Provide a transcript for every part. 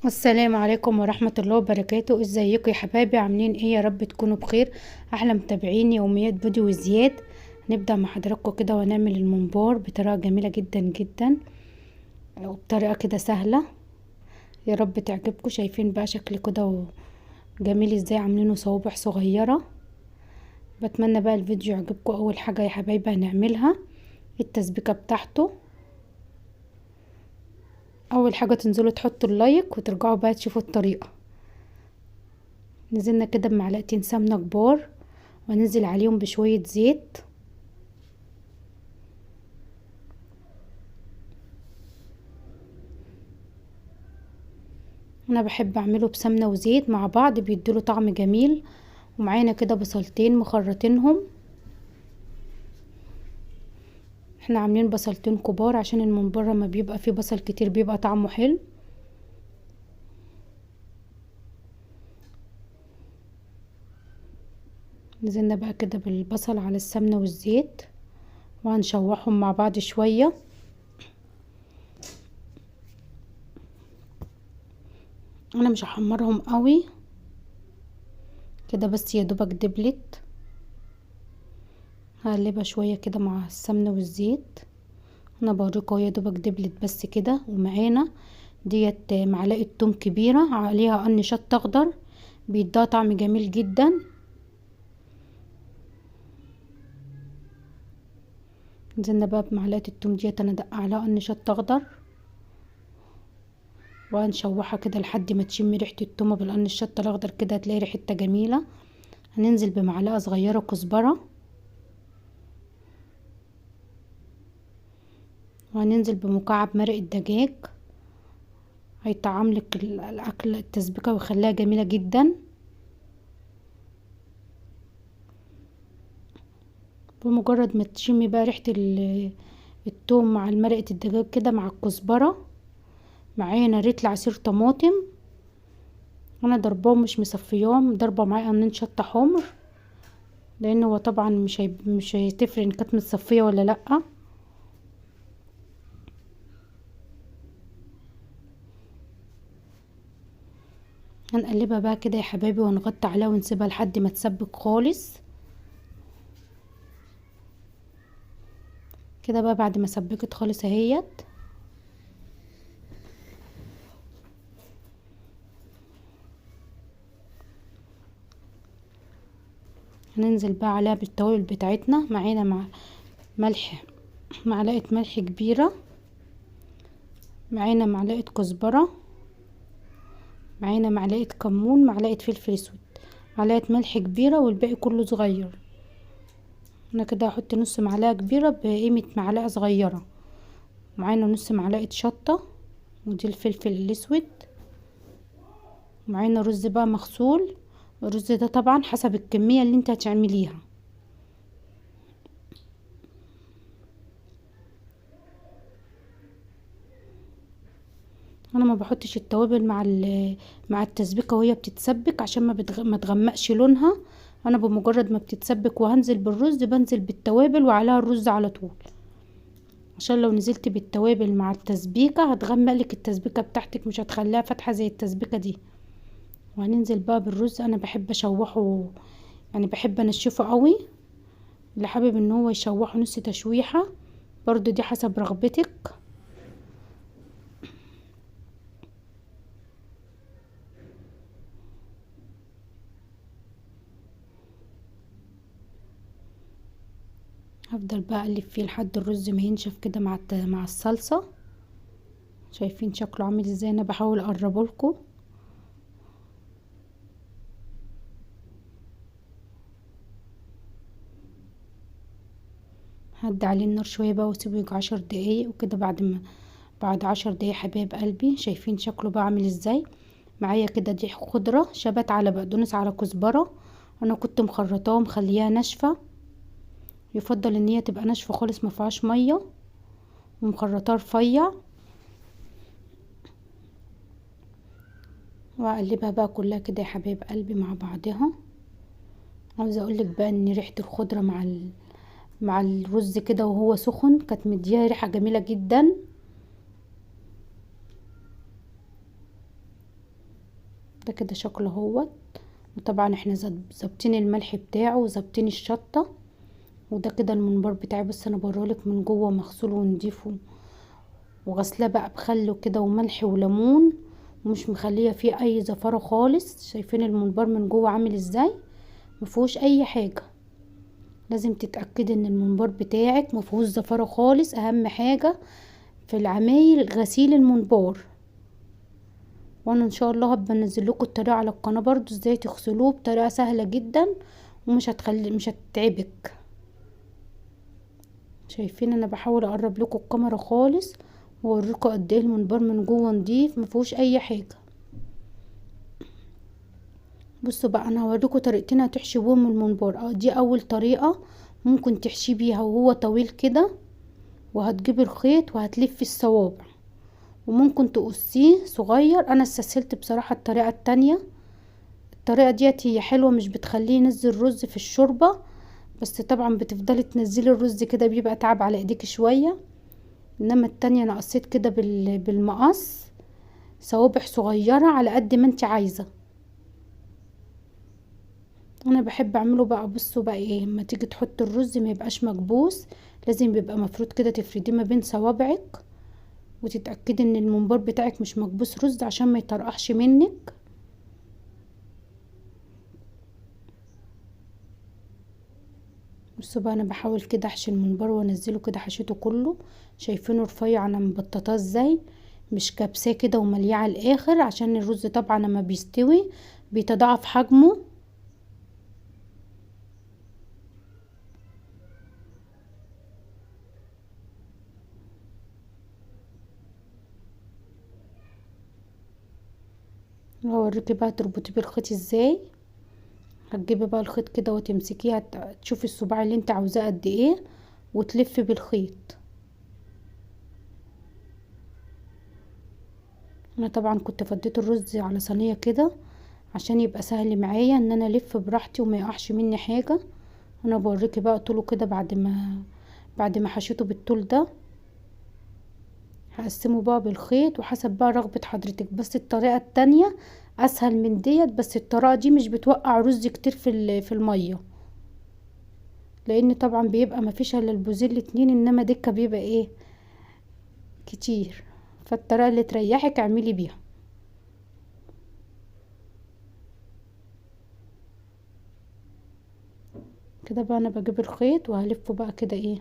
السلام عليكم ورحمة الله وبركاته. ازيكم يا حبايبي؟ عاملين ايه؟ يا رب تكونوا بخير. احلى متابعين يوميات فيديو وزياد. هنبدأ مع حضراتكم كده ونعمل الممبار بطريقة جميلة جدا جدا وبطريقة كده سهلة. يا رب تعجبكم. شايفين بقى شكل كده جميل ازاي عاملينه صوابع صغيرة. بتمنى بقى الفيديو يعجبكم. اول حاجة يا حبايبي هنعملها التسبيكة بتاعته. اول حاجة تنزلوا تحطوا اللايك وترجعوا بقى تشوفوا الطريقة. نزلنا كده بمعلقتين سمنة كبار وننزل عليهم بشوية زيت. انا بحب اعمله بسمنة وزيت مع بعض بيديله طعم جميل. ومعانا كده بصلتين مخرطينهم. احنا عاملين بصلتين كبار عشان الممبار ما بيبقى فيه بصل كتير بيبقى طعمه حلو. نزلنا بقى كده بالبصل على السمنة والزيت وهنشوحهم مع بعض شوية. انا مش هحمرهم قوي كده بس يا دوبك دبلت. هقلبها شوية كده مع السمنة والزيت. انا بوريكم يا دوبك دبلت بس كده. ومعانا ديت معلقة توم كبيرة عليها قرن شطة اخضر بيديها طعم جميل جدا. نزلنا بقى بمعلقة التوم ديت انا دق عليها قرن شطة اخضر وهنشوحها كده لحد ما تشم ريحة التومة بالقرن الشطة الاخضر كده هتلاقي ريحتها جميلة. هننزل بمعلقة صغيرة كزبرة وهننزل بمكعب مرق الدجاج. هيطعملك الاكل التسبيكة ويخليها جميلة جدا. بمجرد ما تشمي بقى ريحة التوم مع مرقة الدجاج كده مع الكزبرة. معانا ريت عصير طماطم انا ضرباهم مش مصفياهم ضربة معاه قرنين شطة حمر لان هو طبعا مش هتفرق ان كانت متصفية ولا لا. هنقلبها بقى كده يا حبايبي ونغطي عليها ونسيبها لحد ما تسبك خالص كده. بقى بعد ما سبكت خالص اهيت هننزل بقى عليها بالتوابل بتاعتنا. معانا مع ملح معلقة ملح كبيرة. معانا معلقة كزبرة. معانا معلقة كمون معلقة فلفل اسود معلقة ملح كبيرة والباقي كله صغير. انا كده هحط نص معلقة كبيرة بقيمة معلقة صغيرة. معانا نص معلقة شطة ودي الفلفل الاسود. معانا رز بقى مغسول. الرز ده طبعا حسب الكمية اللي انت هتعمليها. انا ما بحطش التوابل مع التسبيكه وهي بتتسبك عشان ما تغمقش لونها. انا بمجرد ما بتتسبك وهنزل بالرز بنزل بالتوابل وعليها الرز على طول عشان لو نزلت بالتوابل مع التسبيكه هتغمق لك التسبيكه بتاعتك مش هتخليها فاتحه زي التسبيكه دي. وهننزل بقى بالرز. انا بحب اشوحه يعني بحب انشفه قوي. اللي حابب ان هو يشوحه نص تشويحه برضو دي حسب رغبتك. هفضل بقى اقلب فيه لحد الرز ما ينشف كده مع الصلصه. شايفين شكله عامل ازاي؟ انا بحاول اقربه لكم. هدي عليه النار شويه بقى واسيبه يجي 10 دقايق وكده. بعد 10 دقايق حبايب قلبي شايفين شكله بقى عامل ازاي؟ معايا كده دي خضره شبت على بقدونس على كزبره. انا كنت مخرطاها ومخليها ناشفه. يفضل ان هي تبقى ناشفه خالص ما فيهاش ميه ومخرطاها رفيع. واقلبها بقى كلها كده يا حبايب قلبي مع بعضها. عاوزه اقولك بقى ان ريحه الخضره مع الرز كده وهو سخن كانت مديها ريحه جميله جدا. ده كده شكله اهوت. وطبعا احنا ظابطين الملح بتاعه وظابطين الشطه. وده كده الممبار بتاعي، بس انا بوريلك من جوه مغسول ونضيف وغسلاه بقى بخل وكده وملح وليمون، ومش مخليه فيه اي زفاره خالص. شايفين الممبار من جوه عامل ازاي؟ مفيهوش اي حاجه. لازم تتاكدي ان الممبار بتاعك مفيهوش زفاره خالص. اهم حاجه في العمايل غسيل الممبار. وانا ان شاء الله هبقى انزل لكم الطريقه على القناه برضو ازاي تغسلوه بطريقه سهله جدا، مش هتتعبك. شايفين انا بحاول اقرب لكم الكاميرا خالص واوريكم قد ايه الممبار من جوه نضيف مفيهوش اي حاجه. بصوا بقى انا هوريكم طريقتين هتحشوا بيهم الممبار. دي اول طريقه ممكن تحشي بيها وهو طويل كده، وهتجيبي الخيط وهتلفي الصوابع، وممكن تقصيه صغير. انا استسهلت بصراحه الطريقه التانية. الطريقه ديت هي حلوه، مش بتخليه ينزل رز في الشوربه، بس طبعا بتفضلي تنزلي الرز كده بيبقى تعب على ايديك شويه. انما التانية انا قصيت كده بالمقص صوابع صغيره على قد ما انت عايزه. انا بحب اعمله بقى. بصوا بقى ايه، اما تيجي تحط الرز ما يبقاش مكبوس، لازم يبقى مفروض كده، تفرديه ما بين صوابعك وتتاكدي ان الممبار بتاعك مش مكبوس رز عشان ما يطرقعش منك. بصوا بقى انا بحاول كده احشي الممبار وانزله كده، حشيته كله. شايفينه رفيع، انا مبططاه ازاي، مش كبساه كده وملياه على الاخر، عشان الرز طبعا لما بيستوي بيتضاعف حجمه. هوريكي بقى تربطيه بالخيط ازاي. هتجيبي بقى الخيط كده وتمسكيه، تشوفي الصباع اللي انت عاوزاه قد ايه وتلفي بالخيط. انا طبعا كنت فضيت الرز على صينيه كده عشان يبقى سهل معايا ان انا الف براحتي وما يقعش مني حاجه. انا بوريكي بقى طوله كده بعد ما حشيته بالطول ده. هقسمه بقى بالخيط وحسب بقى رغبة حضرتك. بس الطريقة التانية اسهل من ديت، بس الطريقة دي مش بتوقع رز كتير في المية، لان طبعا بيبقى مفيش الا البوزين الاتنين، انما دكة بيبقى ايه كتير. فالطريقة اللي تريحك اعملي بيها. كده بقى انا بجيب الخيط وهلفه بقى كده ايه.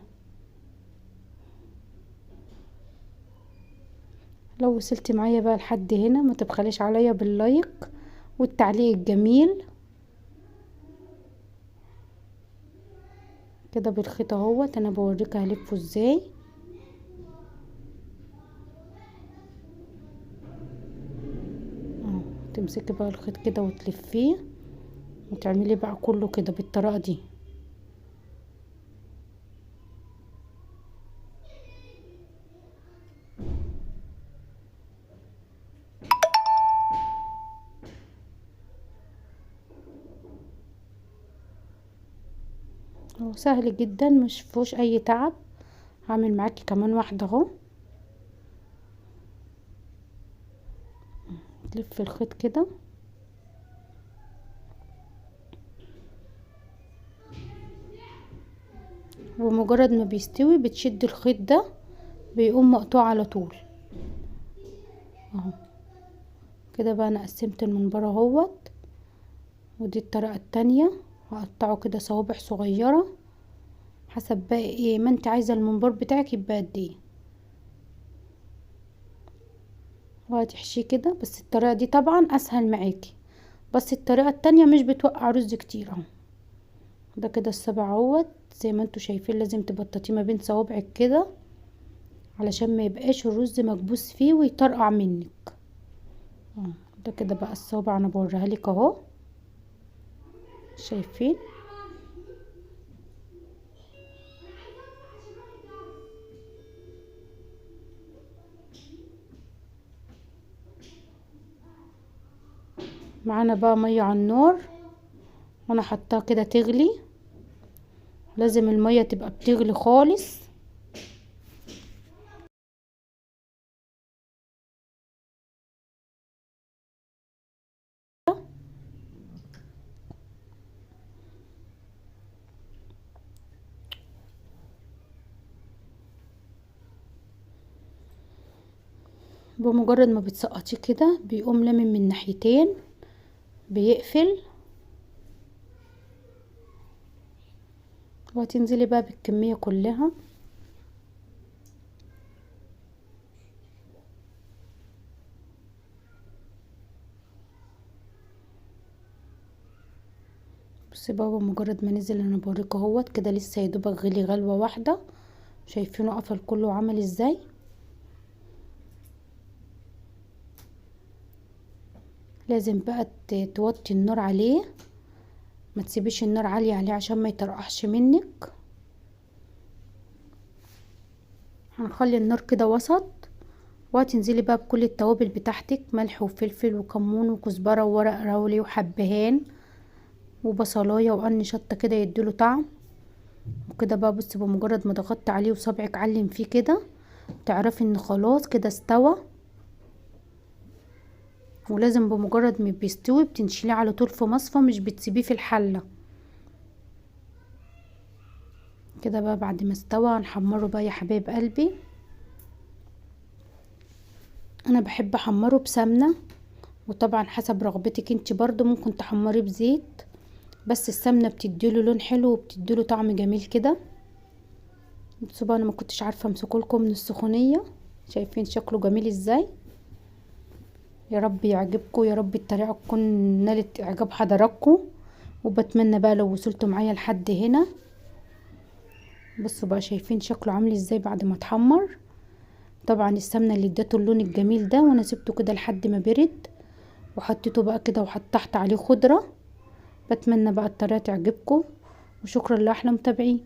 لو وصلتي معايا بقى لحد هنا ما تبخليش عليا باللايك والتعليق الجميل. كده بالخيط اهوت انا بوريك هلفه ازاي. تمسكي بقى الخيط كده وتلفيه وتعملي بقى كله كده بالطريقه دي. هو سهل جدا مش فيهوش اي تعب. هعمل معاكي كمان واحده اهو. تلفي الخيط كده ومجرد ما بيستوي بتشد الخيط ده بيقوم مقطوع على طول اهو. كده بقى انا قسمت المنبار اهوت. ودي الطريقه التانية، هقطعه كده صوابع صغيره حسب بقى ايه ما انت عايزه المنبار بتاعك يبقى قد ايه، وهتحشيه كده. بس الطريقه دي طبعا اسهل معاكي، بس الطريقه التانية مش بتوقع رز كتير اهو. ده كده السبع اهوت زي ما انتوا شايفين. لازم تبططيه ما بين صوابعك كده علشان ما يبقاش الرز مكبوس فيه ويطرقع منك. ده كده بقى الصوابع انا بوريها لك اهو. شايفين معانا بقى ميه على النار وانا حطاها كده تغلي. لازم الميه تبقى بتغلي خالص. بمجرد ما بتسقطيه كده بيقوم لامم من ناحيتين، بيقفل. وهتنزلي بقى بالكمية كلها. بصي بقى بمجرد ما نزل انا بوريك اهوت كده، لسه يدوبك غلي غلوة واحدة. شايفينه قفل كله عمل ازاي. لازم بقى توطي النار عليه، ما تسيبيش النار عالية عليه عشان ما يطرقعش منك. هنخلي النار كده وسط. وهتنزلي بقى بكل التوابل بتاعتك، ملح وفلفل وكمون وكزبرة وورق لوري وحبهان وبصلايه وقرن شطه كده يديله طعم. وكده بقى بصي بمجرد ما ضغطت عليه وصابعك علم فيه كده تعرفي ان خلاص كده استوى. ولازم بمجرد ما بيستوي بتنشيليه على طول في مصفى، مش بتسيبيه في الحله. كده بقى بعد ما استوى هنحمره بقى يا حبايب قلبي. انا بحب احمره بسمنه، وطبعا حسب رغبتك انت برضو ممكن تحمريه بزيت، بس السمنه بتديله لون حلو وبتديله طعم جميل كده. بصوا بقى انا ما كنتش عارفه امسكهولكم من السخونيه. شايفين شكله جميل ازاي. يا رب يعجبكم، يا رب الطريقه تكون نالت اعجاب حضراتكم. وبتمنى بقى لو وصلتوا معايا لحد هنا. بصوا بقى شايفين شكله عامل ازاي بعد ما اتحمر. طبعا السمنه اللي ادته اللون الجميل ده، وانا سبته كده لحد ما برد وحطيته بقى كده وحطحت عليه خضره. بتمنى بقى الطريقه تعجبكم، وشكرا لاحلى متابعين.